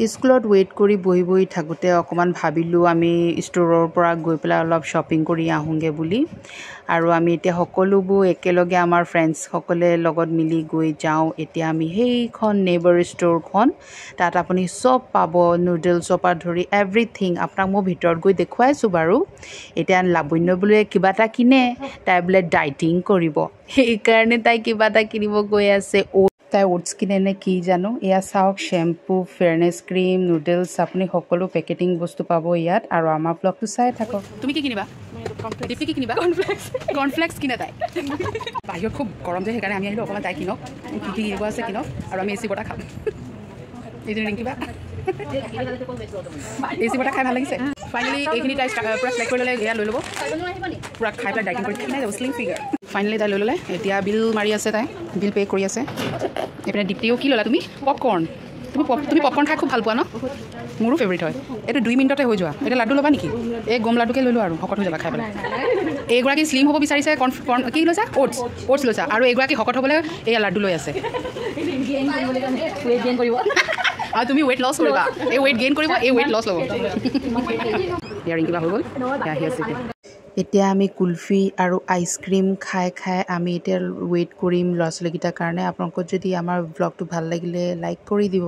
স্কুলত ৱেইট কৰি বহি বহি থাকোঁতে অকণমান ভাবিলোঁ আমি ষ্ট'ৰৰ পৰা গৈ পেলাই অলপ শ্বপিং কৰি আহোঁগৈ বুলি আৰু আমি এতিয়া সকলোবোৰ একেলগে আমাৰ ফ্ৰেণ্ডছসকলে লগত মিলি গৈ যাওঁ এতিয়া আমি সেইখন নেইবাৰ ষ্ট'ৰখন তাত আপুনি চব পাব নুডলছৰ পৰা ধৰি এভৰিথিং আপোনাক মই ভিতৰত গৈ দেখুৱাইছোঁ বাৰু এতিয়া লাবণ্য বোলে কিবা এটা কিনে তাই বোলে ডাইটিং কৰিব সেইকাৰণে তাই কিবা এটা কিনিব গৈ আছে তাই ওটছ কিনে নে কি জানো এয়া চাওক শ্বেম্পু ফেয়াৰনেছ ক্ৰীম নুডলছ আপুনি সকলো পেকেটিং বস্তু পাব ইয়াত আৰু আমাৰ ব্লগটো চাই থাকক তুমি কি কিনিবা দীপ্তি কি কিনিবা কৰ্ণফ্লেক্স কিনে তাই বাহিৰত খুব গৰম যে সেইকাৰণে আমি আহিলোঁ অকণমান তাই কিনক কি কি কিনিব আছে কিনক আৰু আমি এচি বটা খাম এইটো কিবা এচি বটা খাই ভাল লাগিছে ফাইনেলি এইখিনি তাই পূৰা চিলেক্ট কৰি ল'লে এয়া লৈ ল'ব পূৰা খাই পেলাই ডাইটিং কৰি নাই যাব শ্লিম ফিগাৰ ফাইনেলি তাই লৈ ল'লে এতিয়া বিল মাৰি আছে তাই বিল পে' কৰি আছে এইপিনে দীপ্তিও কি ল'লা তুমি পপকৰ্ণ তুমি পপকৰ্ণ খাই খুব ভাল পোৱা ন মোৰো ফেভৰেট হয় এইটো 2 মিনিটতে হৈ যোৱা এতিয়া লাডু ল'বা নেকি এই গম লাডুকে লৈ লোৱা আৰু শকত হৈ যাবা খাই পেলাই এইগৰাকী শ্লিম হ'ব বিচাৰিছে কি লৈছা অ'টছ লৈছা আৰু এইগৰাকী শকত হ'বলৈ এয়া লাডু লৈ আছে আৰু তুমি ৱেইট লছ কৰিবা এই ৱেইট গেইন কৰিব এই ৱেইট লছ ল'ব ইয়াৰিং কিবা হৈ গ'ল আহি আছে এতিয়া আমি কুলফি আৰু আইচক্ৰীম খাই আমি এতিয়া ৱেইট কৰিম ল'ৰা ছোৱালীকেইটাৰ কাৰণে আপোনালোকৰ যদি আমাৰ ব্লগটো ভাল লাগিলে লাইক কৰি দিব